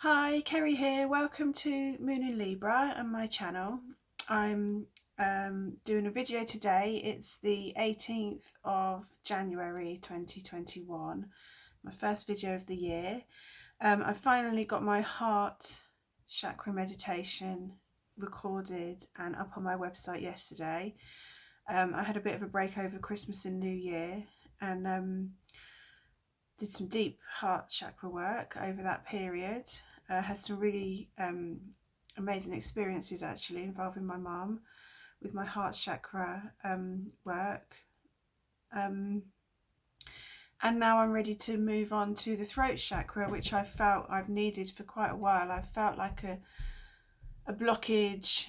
Hi, Kerry here. Welcome to Moon in Libra and my channel. I'm doing a video today. It's the 18th of January 2021, my first video of the year. I finally got my heart chakra meditation recorded and up on my website yesterday. I had a bit of a break over Christmas and New Year and did some deep heart chakra work over that period. Had some really amazing experiences actually involving my mum with my heart chakra work. And now I'm ready to move on to the throat chakra, which I felt I've needed for quite a while. I felt like a blockage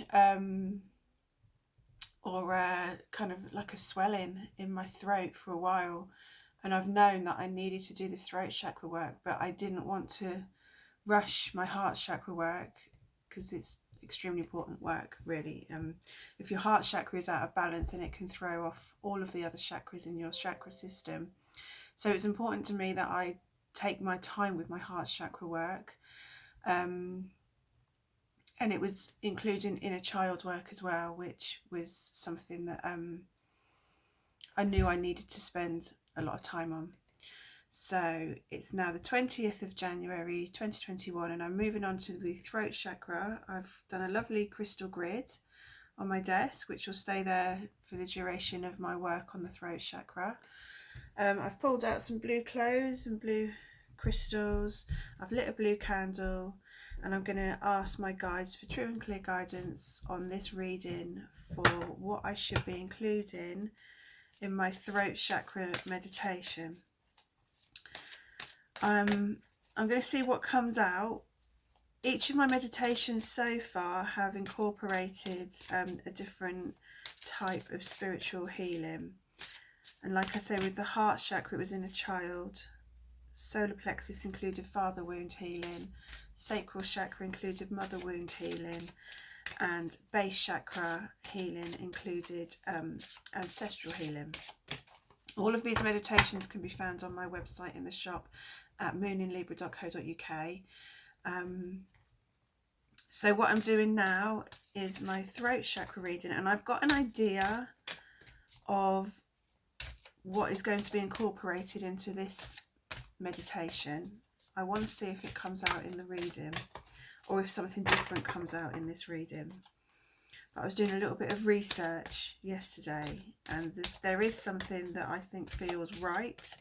or kind of like a swelling in my throat for a while. And I've known that I needed to do this throat chakra work, but I didn't want to rush my heart chakra work because it's extremely important work, really. If your heart chakra is out of balance, then it can throw off all of the other chakras in your chakra system. So it's important to me that I take my time with my heart chakra work. And it was including inner child work as well, which was something that I knew I needed to spend a lot of time on. So it's now the 20th of January 2021 and I'm moving on to the throat chakra. I've done a lovely crystal grid on my desk which will stay there for the duration of my work on the throat chakra. I've pulled out some blue clothes and blue crystals. I've lit a blue candle and I'm going to ask my guides for true and clear guidance on this reading for what I should be including in my throat chakra meditation. I'm going to see what comes out. Each of my meditations so far have incorporated a different type of spiritual healing. And like I say, with the heart chakra, it was inner child. Solar plexus included father wound healing. Sacral chakra included mother wound healing. And base chakra healing included ancestral healing. All of these meditations can be found on my website in the shop at mooninlibra.co.uk. So what I'm doing now is my throat chakra reading, and I've got an idea of what is going to be incorporated into this meditation. I want to see if it comes out in the reading or if something different comes out in this reading. But I was doing a little bit of research yesterday and there is something that I think feels right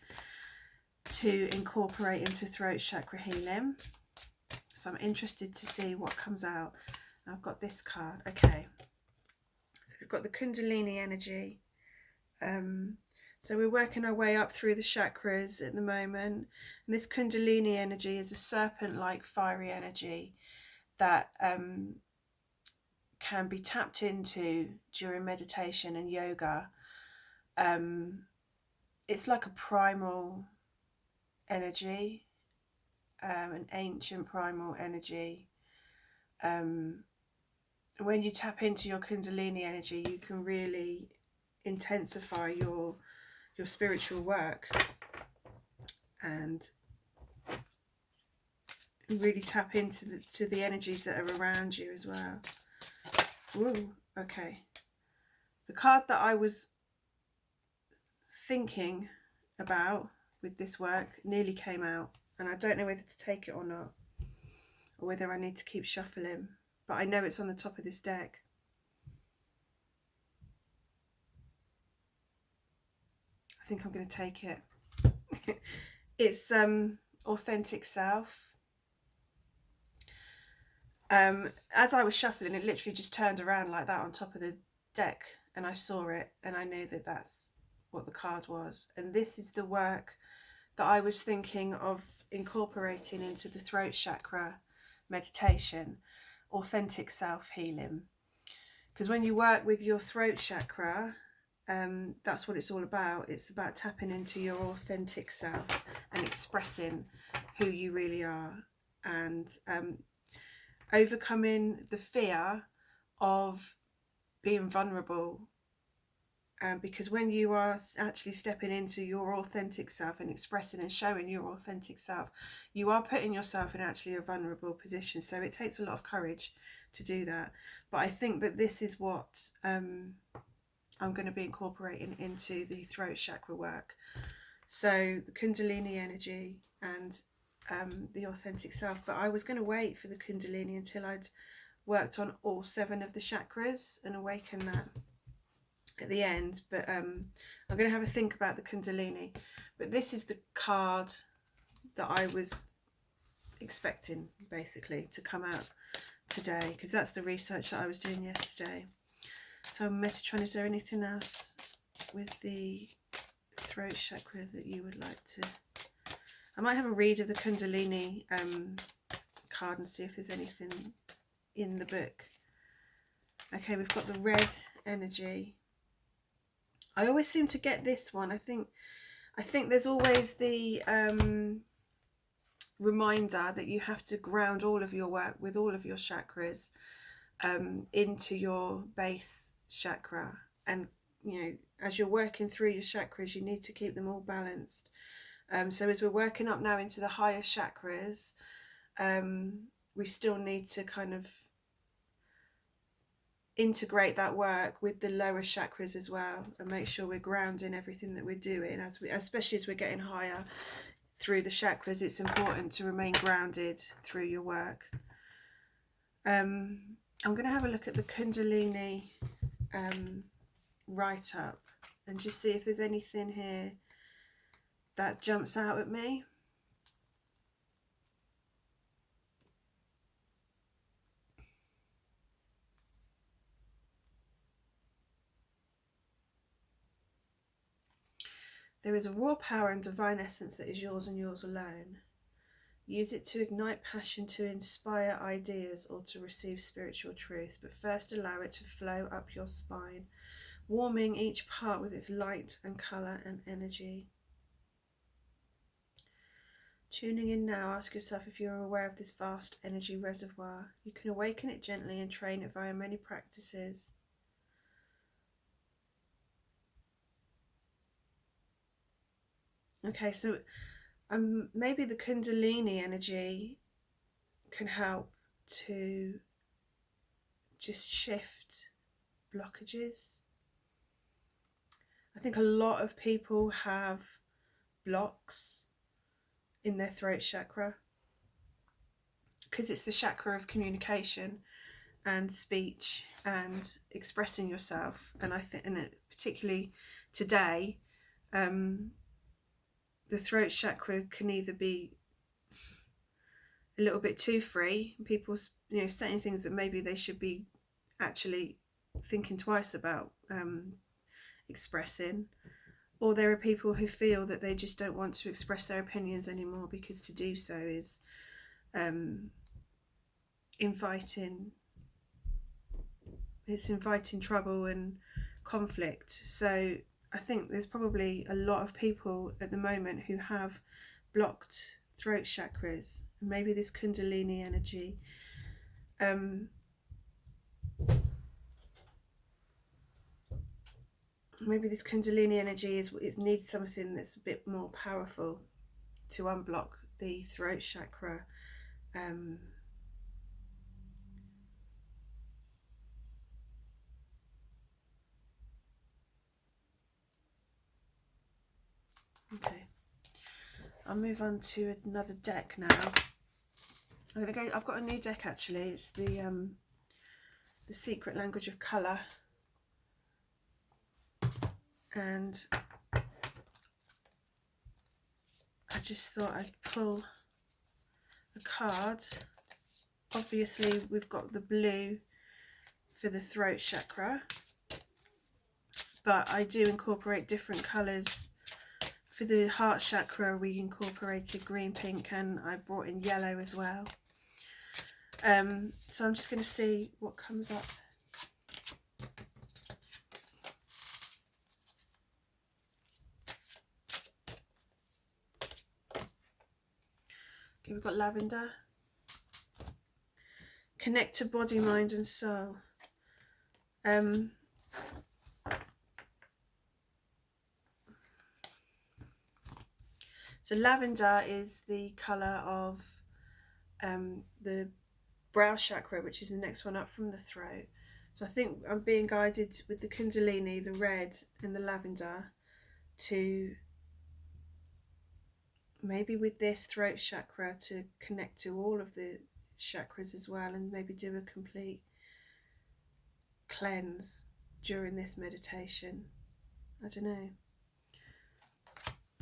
to incorporate into throat chakra healing. So I'm interested to see what comes out. I've got this card. Okay. So we've got the kundalini energy. So we're working our way up through the chakras at the moment. And this kundalini energy is a serpent-like fiery energy that can be tapped into during meditation and yoga. It's like a primal energy, an ancient primal energy. When you tap into your kundalini energy, you can really intensify your spiritual work and really tap into the energies that are around you as well. Ooh, okay. The card that I was thinking about with this work nearly came out, and I don't know whether to take it or not, or whether I need to keep shuffling, but I know it's on the top of this deck. I think I'm going to take it. It's authentic self. As I was shuffling, it literally just turned around like that on top of the deck, and I saw it and I knew that that's what the card was. And this is the work that I was thinking of incorporating into the throat chakra meditation, authentic self healing. Because when you work with your throat chakra, that's what it's all about. It's about tapping into your authentic self and expressing who you really are, and overcoming the fear of being vulnerable because when you are actually stepping into your authentic self and expressing and showing your authentic self, you are putting yourself in actually a vulnerable position. So it takes a lot of courage to do that. But I think that this is what I'm going to be incorporating into the throat chakra work. So the kundalini energy and the authentic self. But I was going to wait for the kundalini until I'd worked on all 7 of the chakras and awaken that at the end. But I'm going to have a think about the kundalini. But this is the card that I was expecting basically to come out today, because that's the research that I was doing yesterday. So Metatron, is there anything else with the throat chakra that you would like to... I might have a read of the kundalini card and see if there's anything in the book. Okay, we've got the red energy. I always seem to get this one. I think there's always the reminder that you have to ground all of your work with all of your chakras into your base chakra. And, you know, as you're working through your chakras, you need to keep them all balanced. So as we're working up now into the higher chakras, we still need to kind of integrate that work with the lower chakras as well, and make sure we're grounding everything that we're doing especially as we're getting higher through the chakras. It's important to remain grounded through your work. I'm going to have a look at the kundalini write-up and just see if there's anything here that jumps out at me. There is a raw power and divine essence that is yours and yours alone. Use it to ignite passion, to inspire ideas, or to receive spiritual truth, but first allow it to flow up your spine, warming each part with its light and colour and energy. Tuning in now, ask yourself if you are aware of this vast energy reservoir. You can awaken it gently and train it via many practices. Okay, so maybe the kundalini energy can help to just shift blockages. I think a lot of people have blocks in their throat chakra because it's the chakra of communication and speech and expressing yourself. And I think, and particularly today, the throat chakra can either be a little bit too free, people, you know, saying things that maybe they should be actually thinking twice about expressing, or there are people who feel that they just don't want to express their opinions anymore because to do so is inviting trouble and conflict. So I think there's probably a lot of people at the moment who have blocked throat chakras, and maybe this kundalini energy needs something that's a bit more powerful to unblock the throat chakra. Okay, I'll move on to another deck now. I've got a new deck actually. It's the Secret Language of Colour, and I just thought I'd pull a card. Obviously we've got the blue for the throat chakra, but I do incorporate different colours. For the heart chakra we incorporated green, pink, and I brought in yellow as well. So I'm just going to see what comes up. Okay, we've got lavender. Connect to body, mind and soul. So lavender is the colour of the brow chakra, which is the next one up from the throat. So I think I'm being guided with the kundalini, the red and the lavender, to maybe with this throat chakra to connect to all of the chakras as well, and maybe do a complete cleanse during this meditation. I don't know.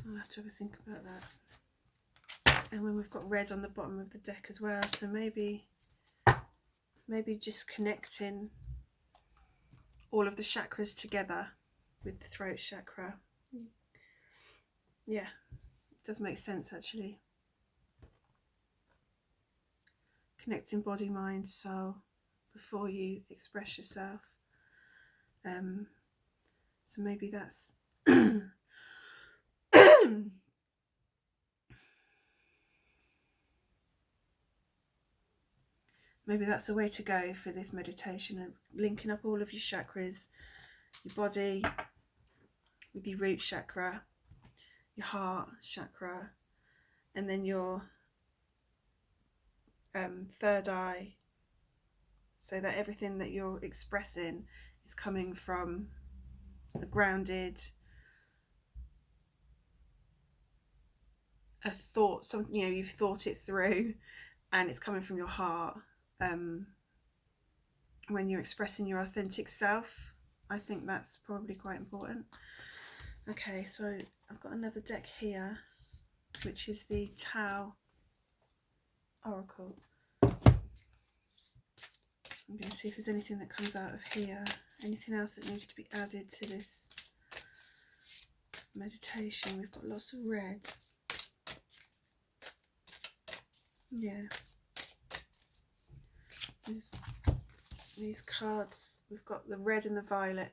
I'll have to have a think about that. And then we've got red on the bottom of the deck as well, so maybe just connecting all of the chakras together with the throat chakra. Yeah, it does make sense actually. Connecting body, mind, soul before you express yourself. So maybe that's maybe that's the way to go for this meditation, and linking up all of your chakras, your body with your root chakra, your heart chakra, and then your third eye, so that everything that you're expressing is coming from a grounded, a thought, something, you know, you've thought it through and it's coming from your heart. When you're expressing your authentic self, I think that's probably quite important. Okay, so I've got another deck here, which is the Tao Oracle. I'm going to see if there's anything that comes out of here, anything else that needs to be added to this meditation. We've got lots of red. Yeah. These cards, we've got the red and the violet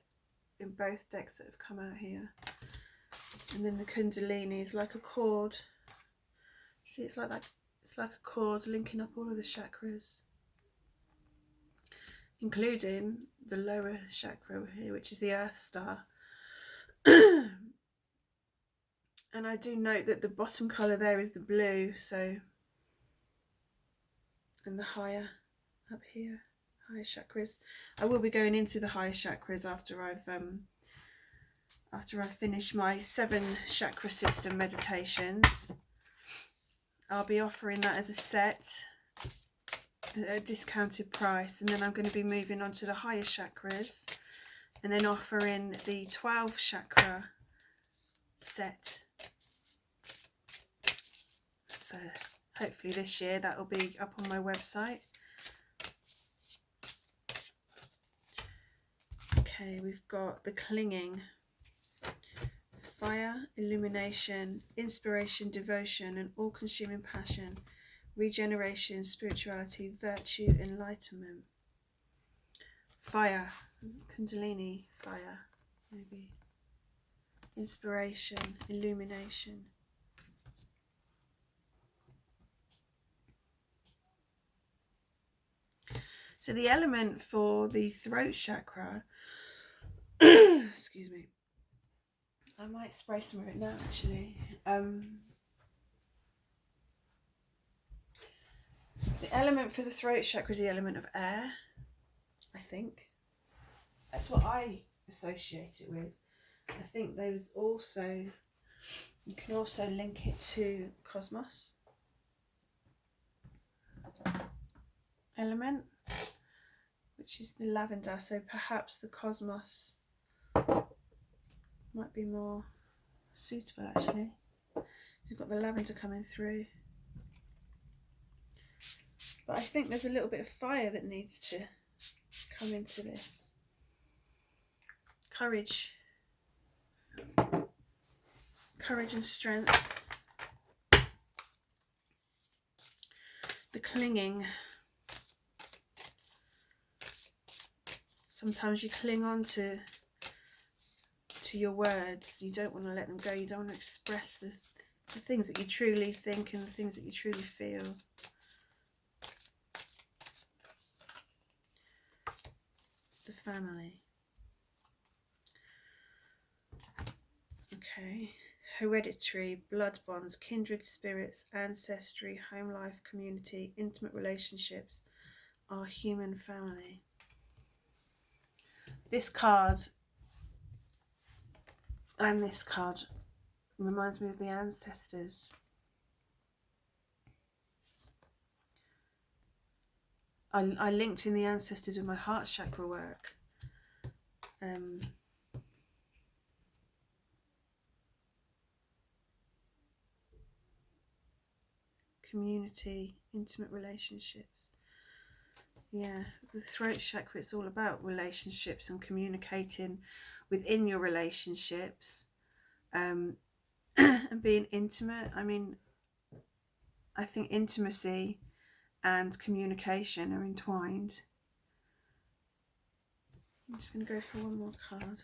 in both decks that have come out here. And then the kundalini is like a cord. See, it's like that. It's like a cord linking up all of the chakras, including the lower chakra here, which is the Earth Star. And I do note that the bottom colour there is the blue, so, and the higher up here, higher chakras. I will be going into the higher chakras after I've finished my 7 chakra system meditations. I'll be offering that as a set at a discounted price, and then I'm going to be moving on to the higher chakras and then offering the 12 chakra set. So hopefully this year that will be up on my website. Okay, we've got the clinging. Fire, illumination, inspiration, devotion, and all-consuming passion, regeneration, spirituality, virtue, enlightenment. Fire, kundalini, fire, maybe. Inspiration, illumination. So the element for the throat chakra, excuse me, I might spray some of it now actually. The element for the throat chakra is the element of air, I think. That's what I associate it with. I think there's also, you can also link it to cosmos element, which is the lavender. So perhaps the cosmos might be more suitable actually. You've got the lavender coming through. But I think there's a little bit of fire that needs to come into this. Courage. Courage and strength. The clinging. Sometimes you cling on to your words. You don't want to let them go. You don't want to express the things that you truly think and the things that you truly feel. The family. Okay. hereditary, blood bonds, kindred spirits, ancestry, home life, community, intimate relationships, our human family. This card and this card reminds me of the ancestors. I linked in the ancestors with my heart chakra work. Community, intimate relationships. Yeah, the throat chakra, it's all about relationships and communicating within your relationships, and being intimate. I mean, I think intimacy and communication are entwined. I'm just going to go for one more card.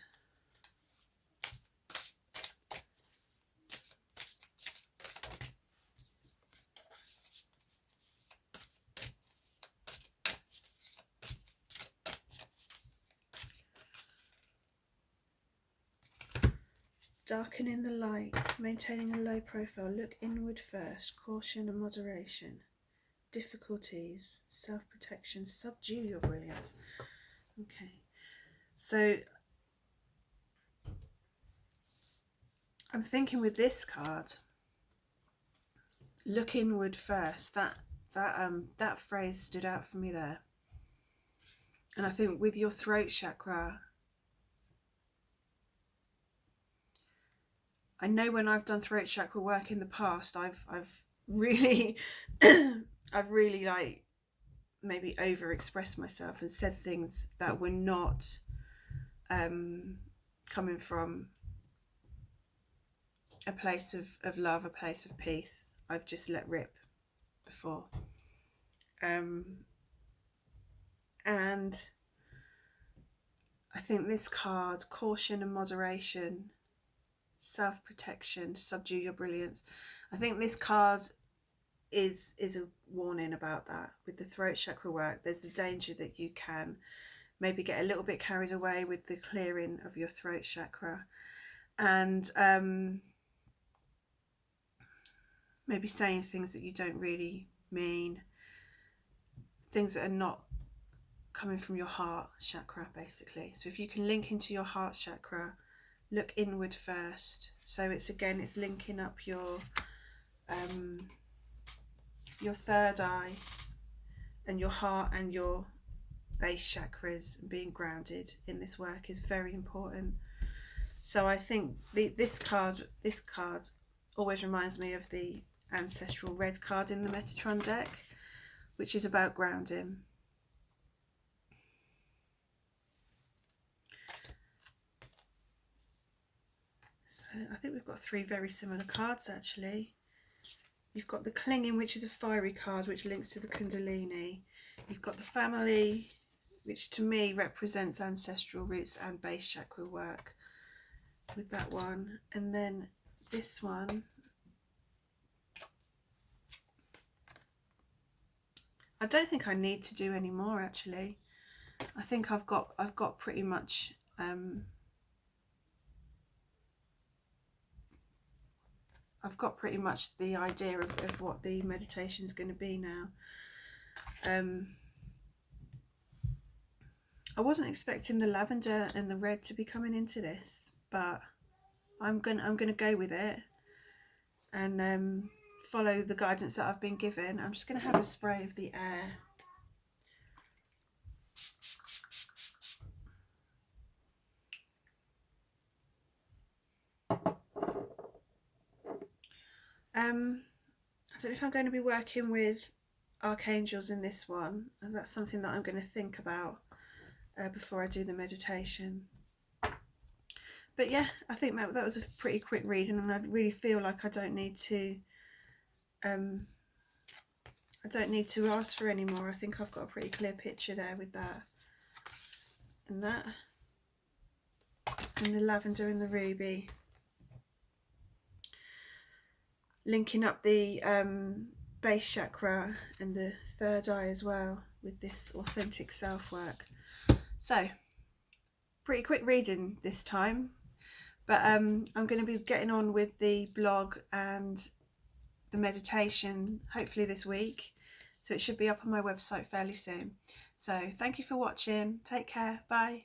Darkening the light, maintaining a low profile, look inward first, caution and moderation, difficulties, self-protection, subdue your brilliance. Okay, so I'm thinking with this card, look inward first, that phrase stood out for me there. And I think with your throat chakra, I know when I've done throat chakra work in the past, I've really I've really like maybe over-expressed myself and said things that were not coming from a place of love, a place of peace. I've just let rip before. And I think this card, caution and moderation, self-protection, subdue your brilliance. I think this card is a warning about that. With the throat chakra work, there's the danger that you can maybe get a little bit carried away with the clearing of your throat chakra, and maybe saying things that you don't really mean, things that are not coming from your heart chakra, basically. So if you can link into your heart chakra, look inward first. So it's linking up your third eye and your heart and your base chakras, and being grounded in this work is very important. So I think this card always reminds me of the Ancestral red card in the Metatron deck, which is about grounding. So I think we've got three very similar cards actually. You've got the clinging, which is a fiery card, which links to the kundalini. You've got the family, which to me represents ancestral roots and base chakra work with that one. And then this one, I don't think I need to do any more actually. I think I've got pretty much the idea of what the meditation is going to be now. I wasn't expecting the lavender and the red to be coming into this, but I'm gonna go with it and follow the guidance that I've been given. I'm just gonna have a spray of the air. I don't know if I'm going to be working with archangels in this one, and that's something that I'm going to think about before I do the meditation. But yeah, I think that was a pretty quick reading, and I really feel like I don't need to ask for any more. I think I've got a pretty clear picture there with that and that, and the lavender and the ruby, linking up the base chakra and the third eye as well with this authentic self work. So pretty quick reading this time, But I'm going to be getting on with the blog and the meditation hopefully this week, so it should be up on my website fairly soon. So thank you for watching. Take care. Bye.